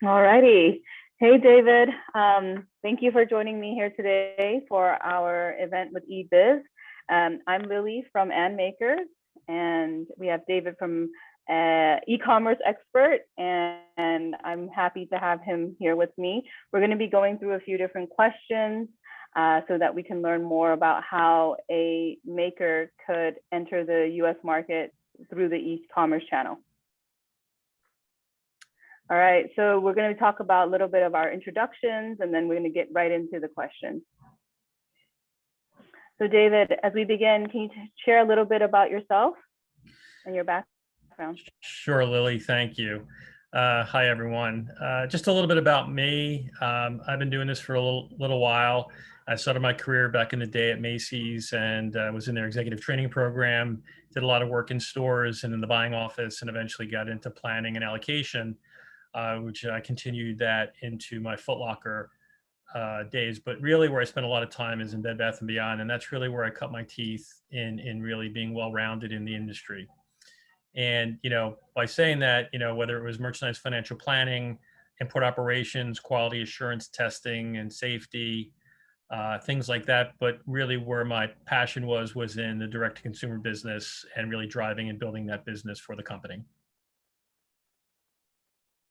All righty. Hey, David. Thank you for joining me here today for our event with eBiz. I'm Lily from AndMakers, and we have David from e-commerce expert, and I'm happy to have him here with me. We're going to be going through a few different questions so that we can learn more about how a maker could enter the U.S. market through the e-commerce channel. All right, so we're going to talk about a little bit of our introductions, and then we're going to get right into the questions. So David, as we begin, can you share a little bit about yourself and your background? Sure, Lily, thank you. Hi, everyone. Just a little bit about me. I've been doing this for a little while. I started my career back in the day at Macy's and was in their executive training program, did a lot of work in stores and in the buying office, and eventually got into planning and allocation, which I continued that into my Foot Locker days. But really where I spent a lot of time is in Bed Bath & Beyond, and that's really where I cut my teeth in really being well-rounded in the industry. And, by saying that, whether it was merchandise financial planning, import operations, quality assurance testing and safety, things like that. But really where my passion was in the direct to consumer business and really driving and building that business for the company.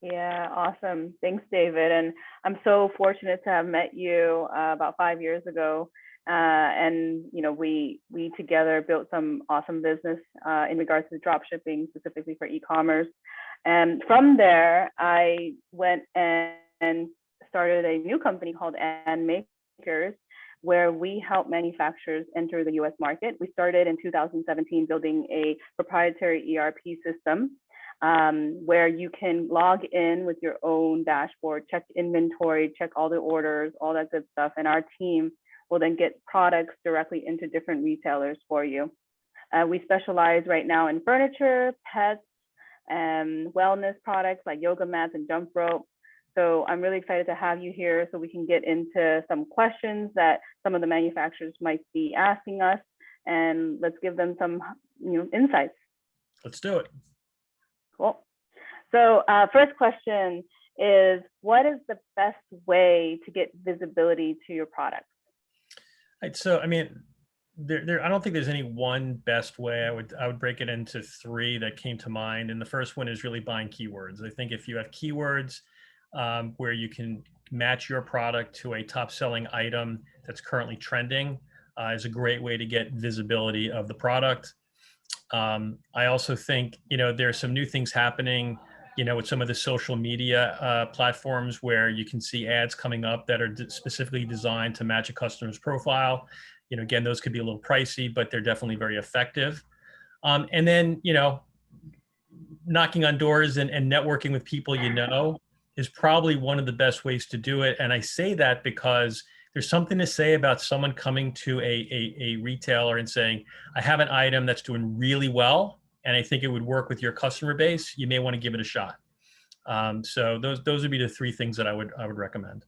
Yeah, awesome. Thanks, David. And I'm so fortunate to have met you about 5 years ago. And we together built some awesome business in regards to drop shipping, specifically for e-commerce. And from there, I went and started a new company called AndMakers, where we help manufacturers enter the US market. We started in 2017 building a proprietary ERP system where you can log in with your own dashboard, check inventory, check all the orders, all that good stuff. And our team will then get products directly into different retailers for you. We specialize right now in furniture, pets, and wellness products like yoga mats and jump rope. So I'm really excited to have you here so we can get into some questions that some of the manufacturers might be asking us, and let's give them some insights. Let's do it. Cool. So first question is, what is the best way to get visibility to your products? Right. So, I mean, I don't think there's any one best way. I would break it into three that came to mind. And the first one is really buying keywords. I think if you have keywords where you can match your product to a top selling item that's currently trending is a great way to get visibility of the product. I also think, there's some new things happening, with some of the social media platforms where you can see ads coming up that are specifically designed to match a customer's profile. Again, those could be a little pricey, but they're definitely very effective. And then, knocking on doors and networking with people is probably one of the best ways to do it. And I say that because there's something to say about someone coming to a retailer and saying, I have an item that's doing really well, and I think it would work with your customer base. You may want to give it a shot. So those would be the three things that I would recommend.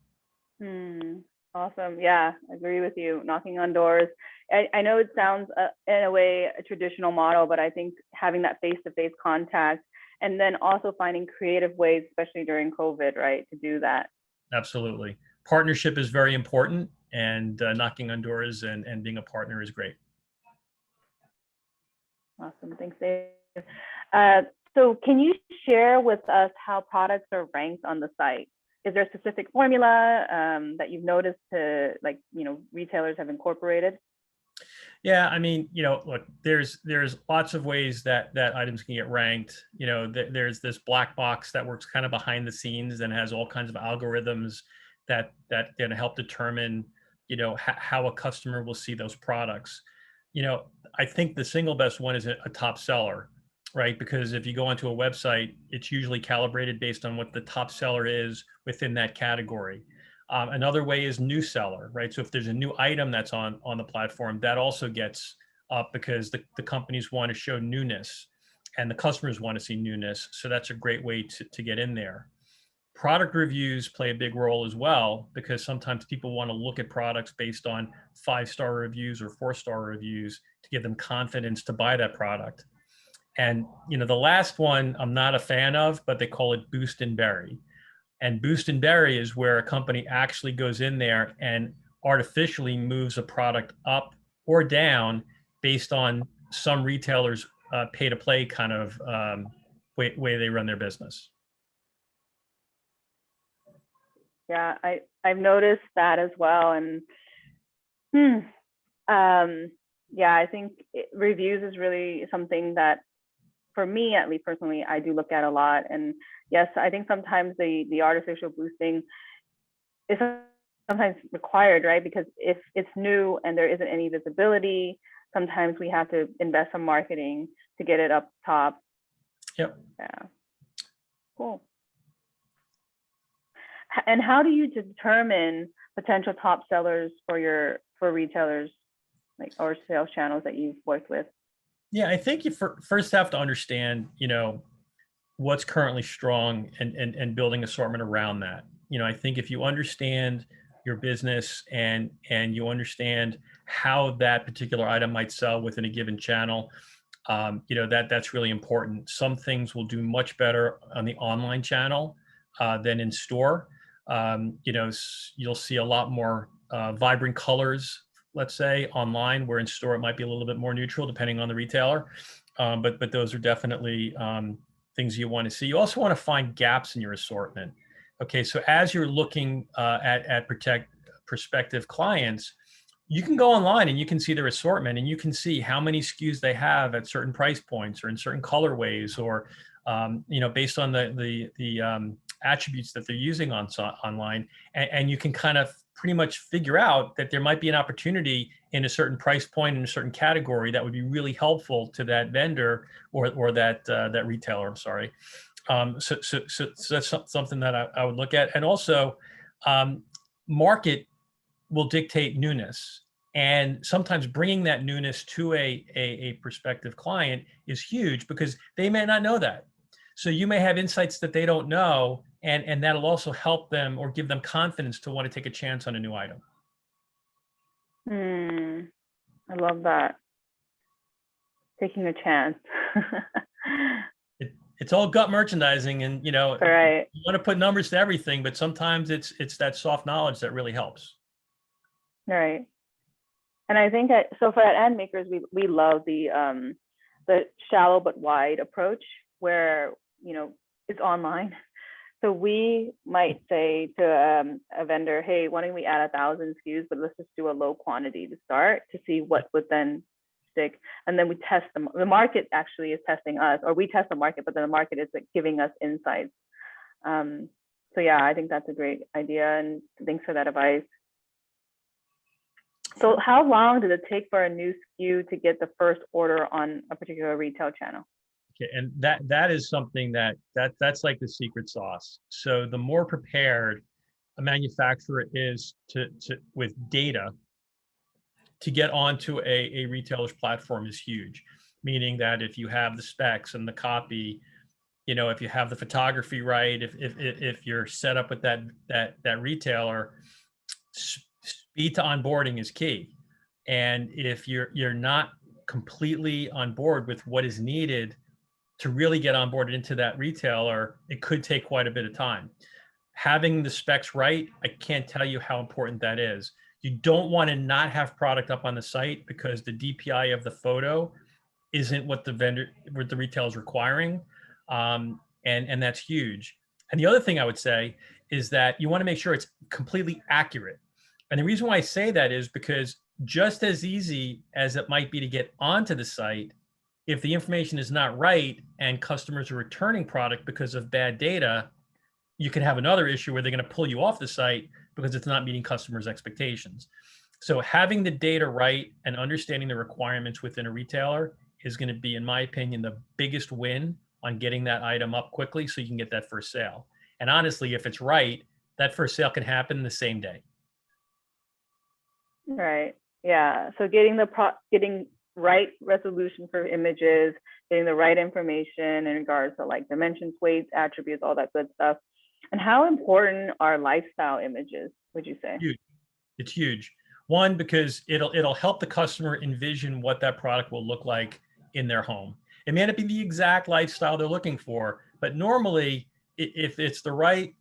Awesome. Yeah, I agree with you. Knocking on doors. I know it sounds in a way a traditional model, but I think having that face-to-face contact and then also finding creative ways, especially during COVID, right, to do that. Absolutely. Partnership is very important, and knocking on doors and being a partner is great. Awesome. Thanks, Dave. So can you share with us how products are ranked on the site? Is there a specific formula that you've noticed retailers have incorporated? Yeah, I mean, look, there's lots of ways that items can get ranked. There's this black box that works kind of behind the scenes and has all kinds of algorithms that going to help determine, how a customer will see those products. I think the single best one is a top seller, right? Because if you go onto a website, it's usually calibrated based on what the top seller is within that category. Another way is new seller, right? So if there's a new item that's on the platform, that also gets up because the companies want to show newness and the customers want to see newness. So that's a great way to get in there. Product reviews play a big role as well, because sometimes people want to look at products based on 5-star reviews or 4-star reviews to give them confidence to buy that product. And, the last one I'm not a fan of, but they call it boost and bury. And boost and bury is where a company actually goes in there and artificially moves a product up or down based on some retailers pay to play kind of way they run their business. Yeah, I've noticed that as well. And yeah, I think reviews is really something that, for me at least personally, I do look at a lot. And yes, I think sometimes the artificial boosting is sometimes required, right? Because if it's new and there isn't any visibility, sometimes we have to invest some marketing to get it up top. Yep. Yeah. Cool. And how do you determine potential top sellers for retailers, like, or sales channels that you've worked with? Yeah, I think you first have to understand, what's currently strong and building assortment around that. I think if you understand your business and you understand how that particular item might sell within a given channel, that's really important. Some things will do much better on the online channel than in store. You'll see a lot more vibrant colors, let's say, online, where in store it might be a little bit more neutral depending on the retailer. But those are definitely things you want to see. You also want to find gaps in your assortment. Okay, so as you're looking at prospective clients, you can go online and you can see their assortment and you can see how many SKUs they have at certain price points or in certain colorways, or based on the attributes that they're using online, and you can kind of pretty much figure out that there might be an opportunity in a certain price point in a certain category that would be really helpful to that vendor or that retailer. I'm sorry. So that's something that I would look at. And also, market will dictate newness. And sometimes bringing that newness to a prospective client is huge because they may not know that. So you may have insights that they don't know, and that'll also help them or give them confidence to want to take a chance on a new item. I love that. Taking a chance. It's all gut merchandising, and right. You want to put numbers to everything, but sometimes it's that soft knowledge that really helps. Right. And I think so for AndMakers, we love the shallow but wide approach, where it's online. So we might say to a vendor, hey, why don't we add 1,000 SKUs, but let's just do a low quantity to start to see what would then stick. And then we test them. The market actually is testing us, or we test the market, but then the market is like giving us insights. So yeah, I think that's a great idea, and thanks for that advice. So how long does it take for a new SKU to get the first order on a particular retail channel? Okay, and that is something that's like the secret sauce. So the more prepared a manufacturer is with data to get onto a retailer's platform is huge. Meaning that if you have the specs and the copy, if you have the photography right, if you're set up with that retailer, speed to onboarding is key. And if you're not completely on board with what is needed to really get onboarded into that retailer, it could take quite a bit of time. Having the specs right, I can't tell you how important that is. You don't want to not have product up on the site because the DPI of the photo isn't what the retailer is requiring. And that's huge. And the other thing I would say is that you want to make sure it's completely accurate. And the reason why I say that is because just as easy as it might be to get onto the site, if the information is not right and customers are returning product because of bad data, you can have another issue where they're going to pull you off the site because it's not meeting customers' expectations. So having the data right and understanding the requirements within a retailer is going to be, in my opinion, the biggest win on getting that item up quickly so you can get that first sale. And honestly, if it's right, that first sale can happen the same day. Right. Yeah. So getting right resolution for images, getting the right information in regards to like dimensions, weights, attributes, all that good stuff. And how important are lifestyle images, would you say? Huge. It's huge. One, because it'll help the customer envision what that product will look like in their home. It may not be the exact lifestyle they're looking for, but normally if it's the right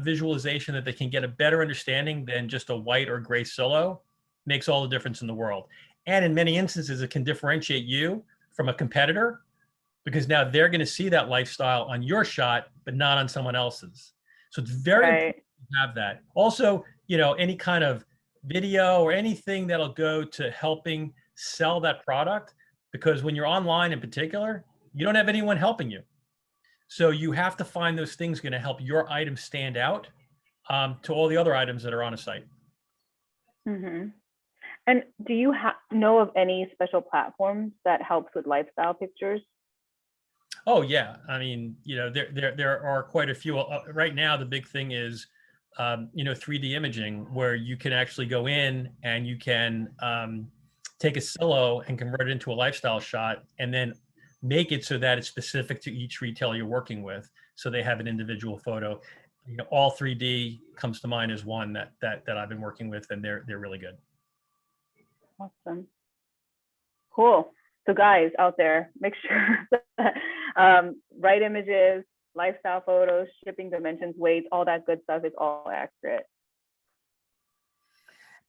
visualization that they can get a better understanding than just a white or gray silo makes all the difference in the world. And in many instances, it can differentiate you from a competitor because now they're going to see that lifestyle on your shot, but not on someone else's. So it's very important Right. to have that. Also, any kind of video or anything that'll go to helping sell that product, because when you're online in particular, you don't have anyone helping you. So you have to find those things going to help your item stand out to all the other items that are on a site. Mm-hmm. And do you know of any special platforms that helps with lifestyle pictures? Oh yeah, I mean, there are quite a few. Right now, the big thing is, 3D imaging, where you can actually go in and you can take a silo and convert it into a lifestyle shot, and then make it so that it's specific to each retailer you're working with, so they have an individual photo. All 3D comes to mind as one that I've been working with, and they're really good. Awesome. Cool. So guys out there, make sure that right images, lifestyle photos, shipping dimensions, weights, all that good stuff is all accurate.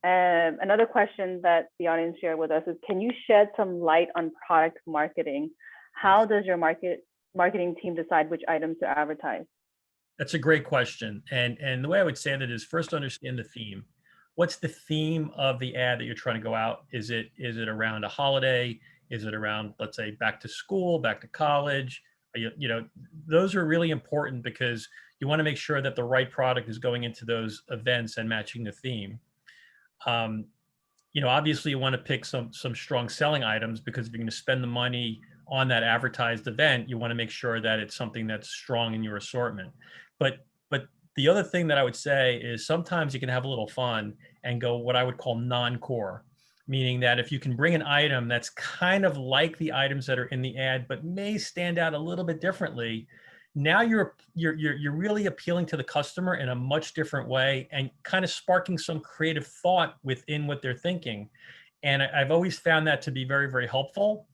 Another question that the audience shared with us is, can you shed some light on product marketing? How does your marketing team decide which items to advertise? That's a great question. And the way I would say that is, first understand the theme. What's the theme of the ad that you're trying to go out? Is it around a holiday? Is it around, let's say, back to school, back to college? Those are really important because you want to make sure that the right product is going into those events and matching the theme. Obviously you want to pick some strong selling items, because if you're going to spend the money on that advertised event, you want to make sure that it's something that's strong in your assortment. But the other thing that I would say is, sometimes you can have a little fun and go what I would call non-core, meaning that if you can bring an item that's kind of like the items that are in the ad, but may stand out a little bit differently, now you're really appealing to the customer in a much different way, and kind of sparking some creative thought within what they're thinking. And I've always found that to be very, very helpful.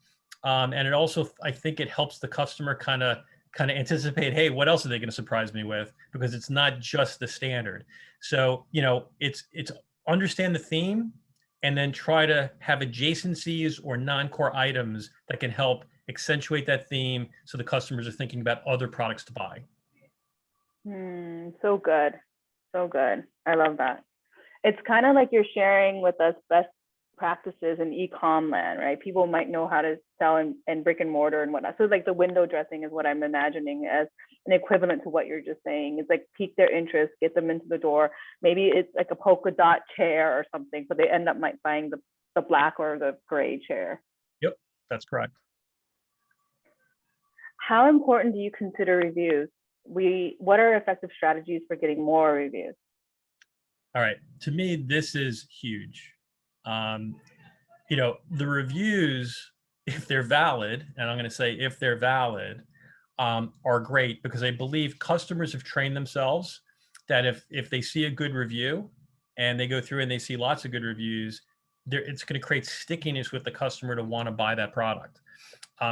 And it also, I think it helps the customer kind of anticipate, hey, what else are they going to surprise me with? Because it's not just the standard. So, it's understand the theme, and then try to have adjacencies or non-core items that can help accentuate that theme, so the customers are thinking about other products to buy. So good. So good. I love that. It's kind of like you're sharing with us best practices in e-com land, right? People might know how to sell in brick and mortar and whatnot. So like the window dressing is what I'm imagining as an equivalent to what you're just saying. It's like pique their interest, get them into the door. Maybe it's like a polka dot chair or something, but they end up buying the black or the gray chair. Yep, that's correct. How important do you consider reviews? What are effective strategies for getting more reviews? All right. To me, this is huge. The reviews, if they're valid, and I'm going to say if they're valid, are great, because I believe customers have trained themselves that if they see a good review and they go through and they see lots of good reviews, it's going to create stickiness with the customer to want to buy that product.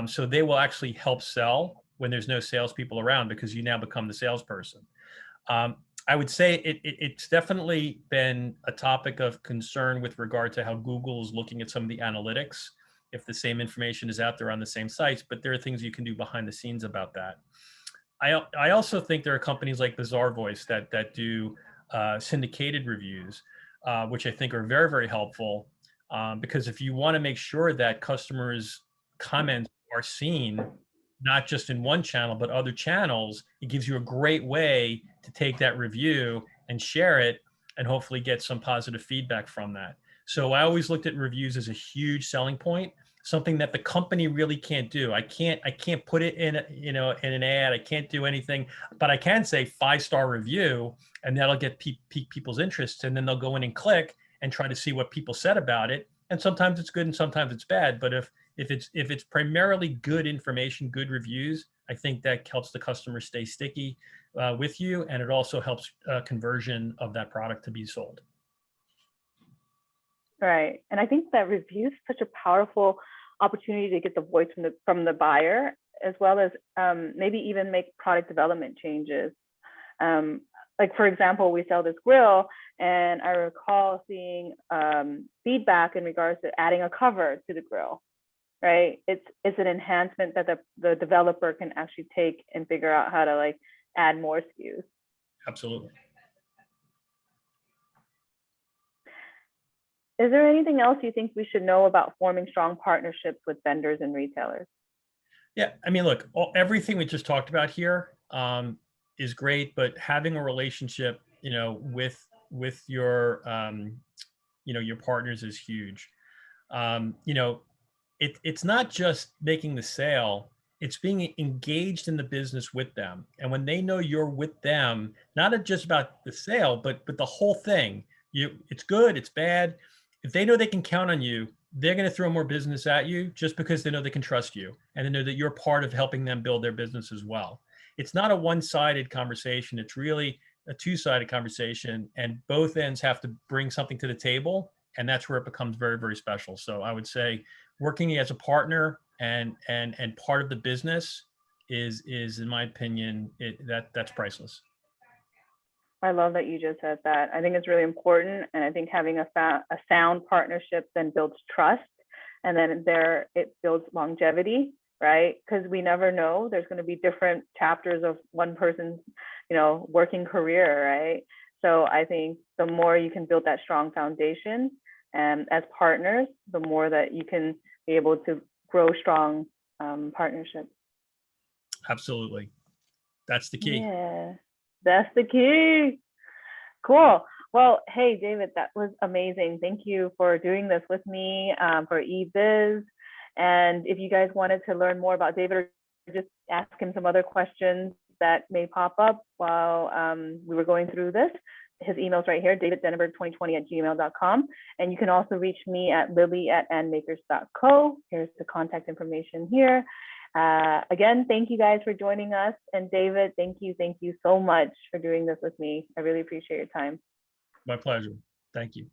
So they will actually help sell when there's no salespeople around, because you now become the salesperson. I would say it's definitely been a topic of concern with regard to how Google is looking at some of the analytics, if the same information is out there on the same sites, but there are things you can do behind the scenes about that. I also think there are companies like Bazaar Voice that do syndicated reviews, which I think are very, very helpful, because if you want to make sure that customers' comments are seen, not just in one channel, but other channels, it gives you a great way to take that review and share it, and hopefully get some positive feedback from that. So I always looked at reviews as a huge selling point, something that the company really can't do. I can't put it in, in an ad. I can't do anything, but I can say 5-star review, and that'll get pique people's interest. And then they'll go in and click and try to see what people said about it. And sometimes it's good and sometimes it's bad. But if it's primarily good information, good reviews, I think that helps the customer stay sticky with you, and it also helps conversion of that product to be sold. Right, and I think that review is such a powerful opportunity to get the voice from the buyer, as well as maybe even make product development changes. like for example, we sell this grill, and I recall seeing feedback in regards to adding a cover to the grill, right? It's an enhancement that the developer can actually take and figure out how to like add more SKUs. Absolutely. Is there anything else you think we should know about forming strong partnerships with vendors and retailers? Yeah, I mean, look, everything we just talked about here is great, but having a relationship, with your, your partners is huge. It's not just making the sale; it's being engaged in the business with them. And when they know you're with them, not just about the sale, but the whole thing. It's good, it's bad. If they know they can count on you, they're going to throw more business at you just because they know they can trust you and they know that you're part of helping them build their business as well. It's not a one-sided conversation. It's really a two-sided conversation, and both ends have to bring something to the table, and that's where it becomes very, very special. So I would say working as a partner and part of the business is in my opinion, that's priceless. I love that you just said that. I think it's really important, and I think having a sound partnership then builds trust, and then it builds longevity, right? Because we never know. There's going to be different chapters of one person's, working career, right? So I think the more you can build that strong foundation, and as partners, the more that you can be able to grow strong partnerships. Absolutely, that's the key. Yeah. That's the key. Cool. Well, hey, David, that was amazing. Thank you for doing this with me for eBiz. And if you guys wanted to learn more about David or just ask him some other questions that may pop up while we were going through this, his email's right here, daviddenenberg2020@gmail.com. And you can also reach me at lily@andmakers.co. Here's the contact information here. Again, thank you guys for joining us. And David, thank you so much for doing this with me. I really appreciate your time. My pleasure. Thank you.